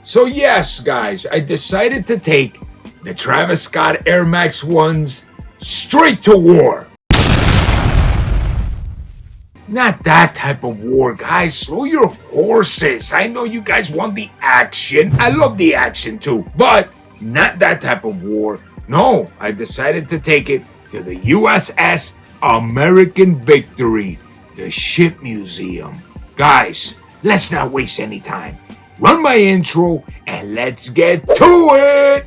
So yes, guys, I decided to take the Travis Scott Air Max 1s straight to war. Not that type of war, guys. Slow your horses. I know you guys want the action. I love the action too, but not that type of war. No, I decided to take it to the USS American Victory, the ship museum. Guys, let's not waste any time. Run my intro and let's get to it!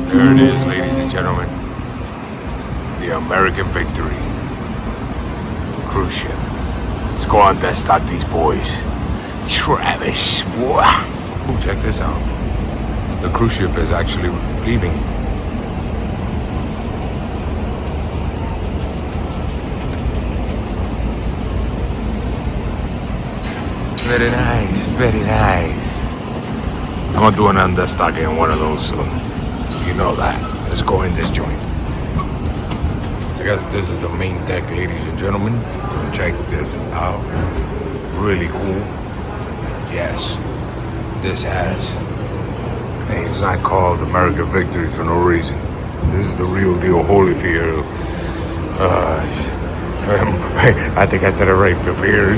There it is, ladies and gentlemen. The American Victory cruise ship. Let's go on deck, start these boys. Travis, wow. Ooh, check this out. The cruise ship is actually leaving. Very nice, very nice. I'm gonna do an understock in one of those soon. You know that. Let's go in this joint. I guess this is the main deck, ladies and gentlemen. Check this out. Really cool. Yes. This has. Hey, it's not called American Victory for no reason. This is the real deal Holyfield. I think I said it right before.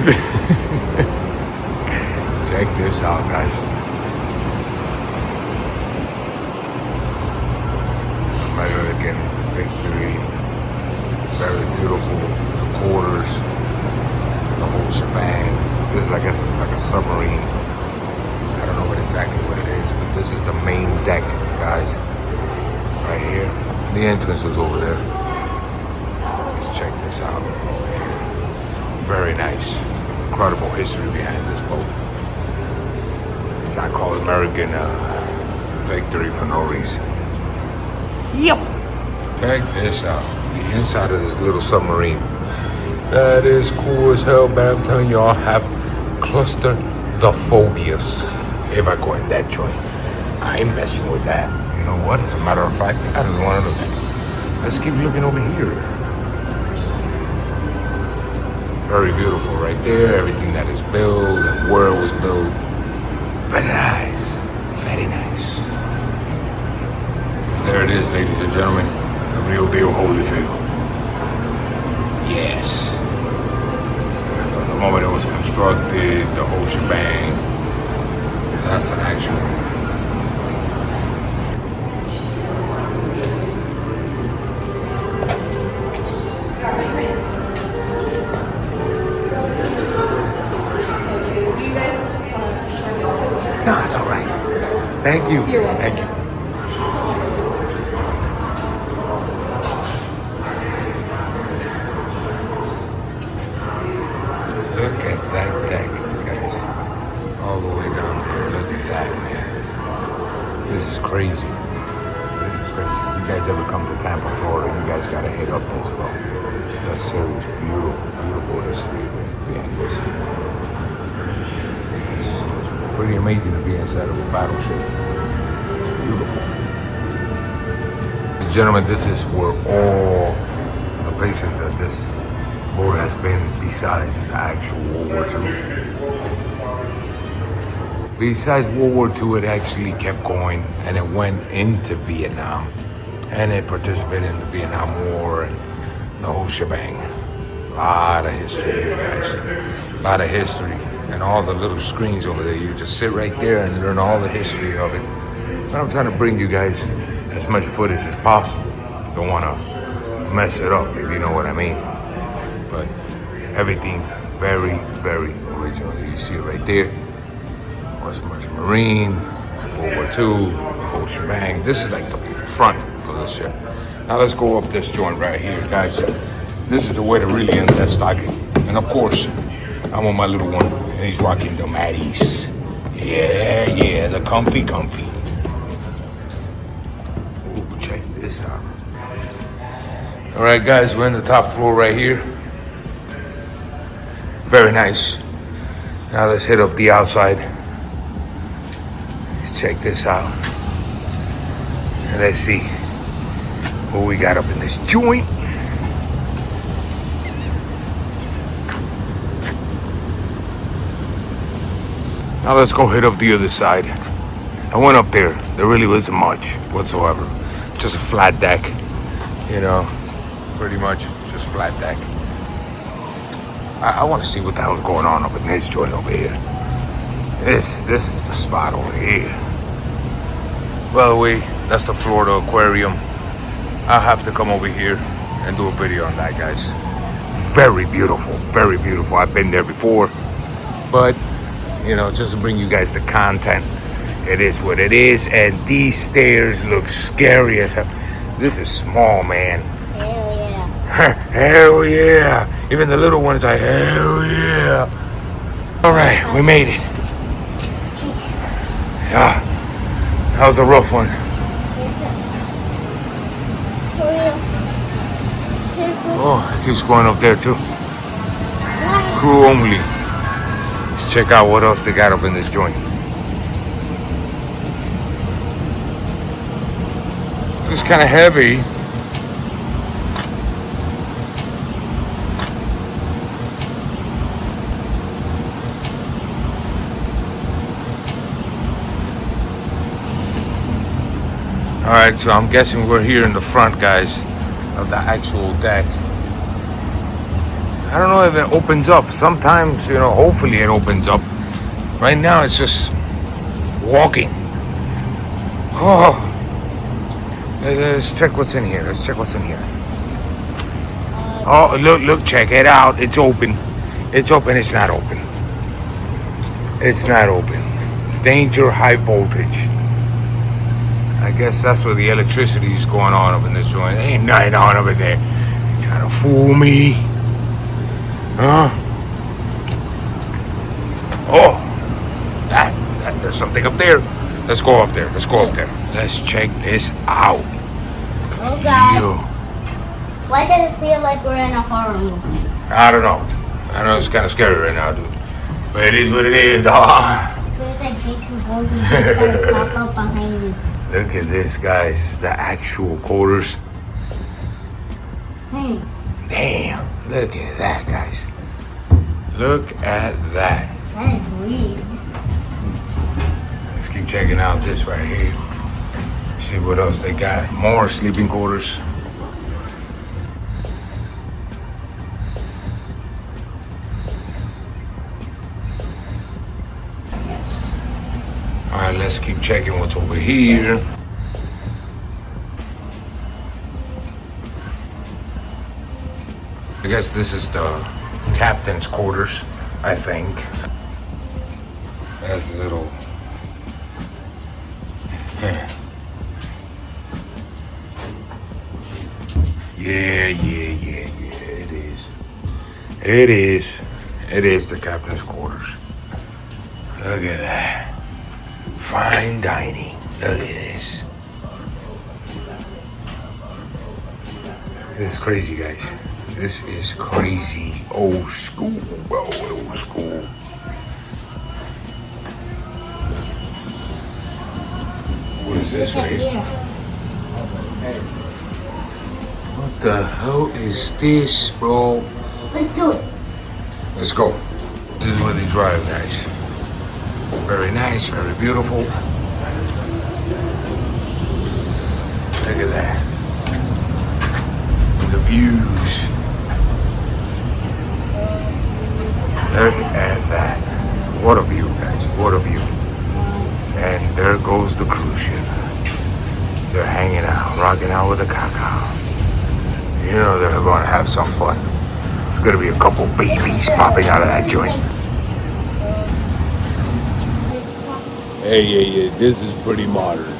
Check this out, guys. American Victory. Very beautiful. The quarters. The whole shebang. This is, I guess, is like a submarine. I don't know exactly what it is, but this is the main deck, guys. Right here. The entrance was over there. Let's check this out. Very nice. Incredible history behind this boat. It's not called American Victory for no reason. Yep. Check this out. The inside of this little submarine. That is cool as hell, but I'm telling you, I'll have claustrophobias if I go in that joint. I ain't messing with that. You know what? As a matter of fact, I don't want to look at it. Let's keep looking over here. Very beautiful right there. Everything that is built and where it was built. Very nice. Very nice. There it is, ladies and gentlemen. The real deal Holyfield. Yes. From the moment it was constructed, the whole shebang. That's an actual. No, it's all right. Thank you. You're welcome. Thank you. Look at that deck, guys. All the way down there. Look at that, man. This is crazy. This is crazy. You guys ever come to Tampa, Florida, you guys gotta hit up this boat. That's serious. Beautiful, beautiful history behind this. It's pretty amazing to be inside of a battleship. It's beautiful. Gentlemen, this is where all the places that this boat has been besides the actual World War II. Besides World War II, it actually kept going and it went into Vietnam and it participated in the Vietnam War and the whole shebang. A lot of history here, guys. A lot of history. And all the little screens over there, you just sit right there and learn all the history of it. But I'm trying to bring you guys as much footage as possible. Don't want to mess it up, if you know what I mean. But everything very, very original. You see it right there. Western Marine, World War II, whole shebang. This is like the front of the ship. Now let's go up this joint right here, guys. This is the way to really end that stocking. And of course, I'm on my little one, and he's rocking the Addies. Yeah, the comfy. Ooh, check this out. All right, guys, we're in the top floor right here. Very nice. Now let's hit up the outside. Let's check this out. And let's see what we got up in this joint. Now let's go hit up the other side. I went up there. There really wasn't much whatsoever. Just a flat deck, you know, pretty much just flat deck. I want to see what the hell's going on up in this joint over here. This is the spot over here. By the way, that's the Florida Aquarium. I'll have to come over here and do a video on that, guys. Very beautiful, very beautiful. I've been there before, but you know, just to bring you guys the content, it is what it is. And these stairs look scary as hell. This is small, man. Hell yeah. Hell yeah. Even the little ones are hell yeah. All right, we made it. Yeah, that was a rough one. Oh, it keeps going up there too. Crew only. Let's check out what else they got up in this joint. It's kind of heavy. All right, so I'm guessing we're here in the front, guys, of the actual deck. I don't know if it opens up. Sometimes, you know, hopefully it opens up. Right now, it's just walking. Oh, let's check what's in here. Oh, look, check it out. It's open. It's open. It's not open. Danger, high voltage. I guess that's where the electricity is going on up in this joint. There ain't nothing on over there. Trying to fool me. Huh? Oh, that there's something up there. Let's go up there. Let's check this out. Oh God. Yo. Why does it feel like we're in a horror movie? I don't know. It's kind of scary right now, dude. But it is what it is, dog. It feels like Jason Voorhees is gonna pop up behind me. Look at this, guys. The actual quarters. Damn. Look at that, guys. Look at that. That is weird. Let's keep checking out this right here. See what else they got. More sleeping quarters. All right, let's keep checking what's over here. I guess this is the captain's quarters, I think. That's a little... Yeah, it is. It is the captain's quarters. Look at that. Fine dining. Look at this. This is crazy, guys. This is crazy. Old school, bro. Old school. What is this right here? What the hell is this, bro? Let's do it. Let's go. This is where they drive, guys. Very nice, very beautiful. Look at that. The views. Look at that. What a view, guys. What a view. And there goes the cruise ship. They're hanging out, rocking out with the cacao. You know they're going to have some fun. There's going to be a couple babies popping out of that joint. Hey, this is pretty modern.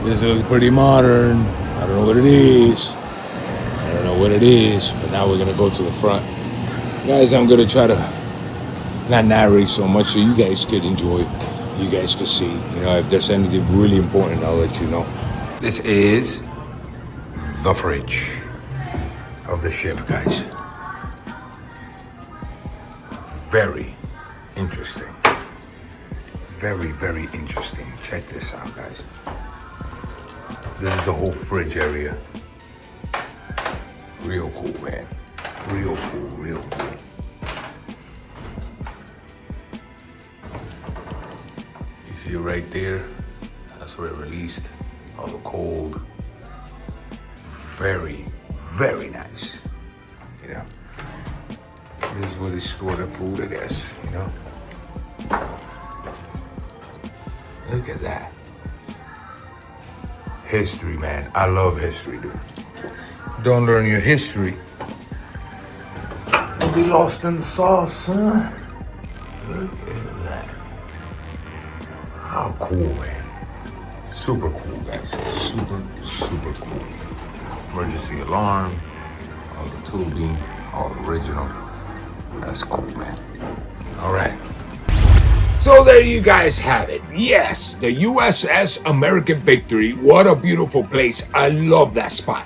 This looks pretty modern. I don't know what it is. I don't know what it is, but now we're gonna go to the front. Guys, I'm gonna try to not narrate so much so you guys could enjoy. You guys could see, if there's anything really important, I'll let you know. This is the fridge of the ship, guys. Very interesting. Very, very interesting. Check this out, guys. This is the whole fridge area. Real cool, man. Real cool, real cool. You see it right there? That's where it released all the cold. Very, very nice. This is where they store the food, I guess, Look at that. History, man. I love history, dude. Don't learn your history, you'll be lost in the sauce, son. Look at that. How cool, man. Super cool, guys. Super, super cool. Emergency alarm, all the tubing, all original. That's cool, man. All right. So there you guys have it. Yes, the USS American Victory. What a beautiful place. I love that spot.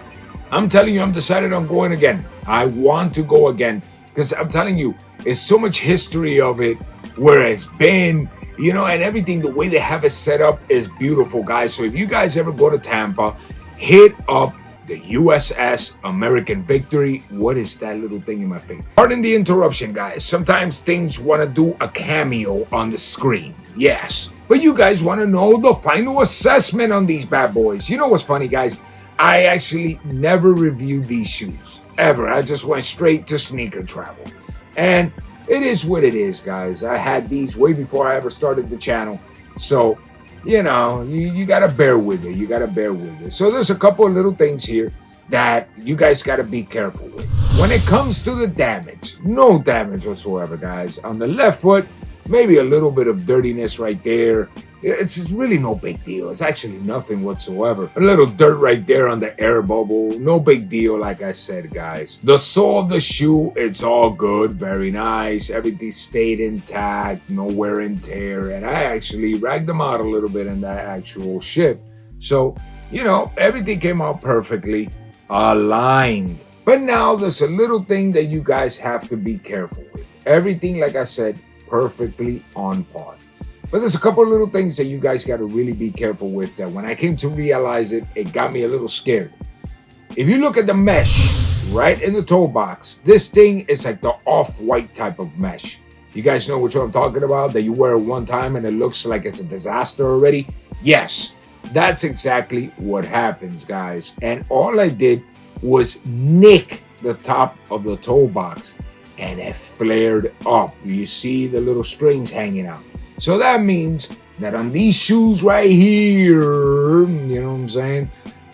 I'm telling you, I'm decided on going again. I want to go again because I'm telling you, there's so much history of it, where it's been, and everything. The way they have it set up is beautiful, guys. So if you guys ever go to Tampa, hit up the USS American Victory. What is that little thing in my face? Pardon the interruption, guys. Sometimes things want to do a cameo on the screen. Yes. But you guys want to know the final assessment on these bad boys. You know what's funny, guys? I actually never reviewed these shoes. Ever. I just went straight to SneakerTravel. And it is what it is, guys. I had these way before I ever started the channel. So you gotta bear with it. You gotta bear with it. So there's a couple of little things here that you guys gotta be careful with. When it comes to the damage, no damage whatsoever, guys. On the left foot, maybe a little bit of dirtiness right there. It's really no big deal. It's actually nothing whatsoever. A little dirt right there on the air bubble. No big deal, like I said, guys. The sole of the shoe, it's all good. Very nice. Everything stayed intact. No wear and tear. And I actually ragged them out a little bit in that actual ship. So, everything came out perfectly aligned. But now there's a little thing that you guys have to be careful with. Everything, like I said, perfectly on par. But there's a couple of little things that you guys got to really be careful with that when I came to realize it, it got me a little scared. If you look at the mesh right in the toe box, this thing is like the off-white type of mesh. You guys know which one I'm talking about, that you wear it one time and it looks like it's a disaster already? Yes, that's exactly what happens, guys. And all I did was nick the top of the toe box and it flared up. You see the little strings hanging out. So that means that on these shoes right here,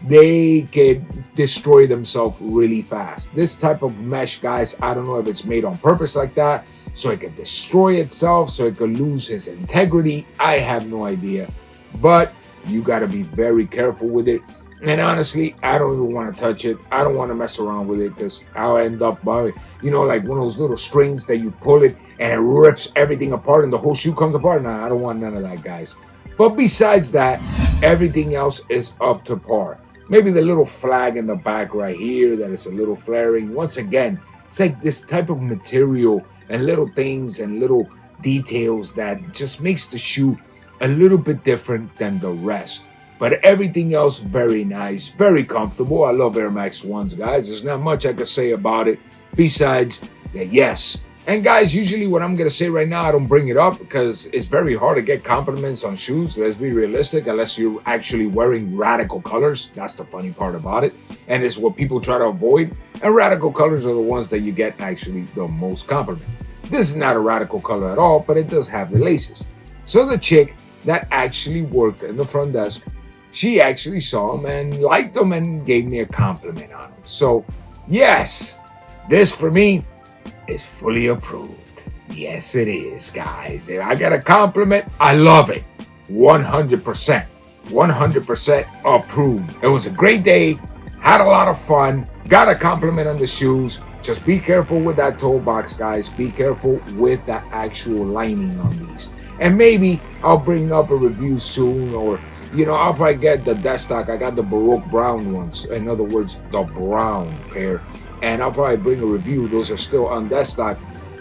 they could destroy themselves really fast. This type of mesh, guys, I don't know if it's made on purpose like that, so it could destroy itself, so it could lose its integrity. I have no idea. But you got to be very careful with it. And honestly, I don't even want to touch it. I don't want to mess around with it because I'll end up by, like one of those little strings that you pull it and it rips everything apart and the whole shoe comes apart. Nah, I don't want none of that, guys. But besides that, everything else is up to par. Maybe the little flag in the back right here that is a little flaring. Once again, it's like this type of material and little things and little details that just makes the shoe a little bit different than the rest. But everything else, very nice, very comfortable. I love Air Max 1s, guys. There's not much I can say about it besides that, yes. And guys, usually what I'm going to say right now, I don't bring it up because it's very hard to get compliments on shoes. Let's be realistic, unless you're actually wearing radical colors. That's the funny part about it. And it's what people try to avoid. And radical colors are the ones that you get actually the most compliment. This is not a radical color at all, but it does have the laces. So the chick that actually worked in the front desk, she actually saw them and liked them and gave me a compliment on them. So, yes, this for me is fully approved. Yes, it is, guys. If I get a compliment, I love it. 100%. 100% approved. It was a great day. Had a lot of fun. Got a compliment on the shoes. Just be careful with that toe box, guys. Be careful with the actual lining on these. And maybe I'll bring up a review soon, or I'll probably get the desk stock. I got the Baroque brown ones. In other words, the brown pair. And I'll probably bring a review. Those are still on desk stock.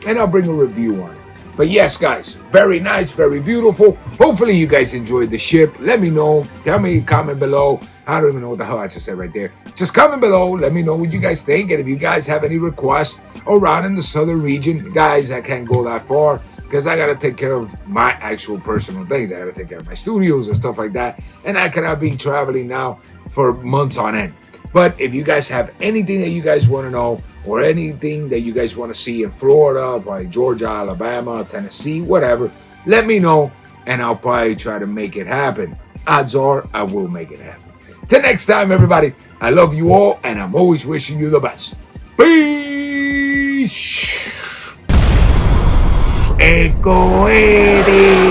And I'll bring a review on it. But yes, guys, very nice, very beautiful. Hopefully you guys enjoyed the ship. Let me know. Tell me, comment below. I don't even know what the hell I just said right there. Just comment below. Let me know what you guys think. And if you guys have any requests around in the southern region, guys, I can't go that far because I got to take care of my actual personal things. I got to take care of my studios and stuff like that. And I cannot be traveling now for months on end. But if you guys have anything that you guys want to know, or anything that you guys want to see in Florida, like Georgia, Alabama, Tennessee, whatever, let me know, and I'll probably try to make it happen. Odds are I will make it happen. Till next time, everybody, I love you all, and I'm always wishing you the best. Peace! Echo Eddie!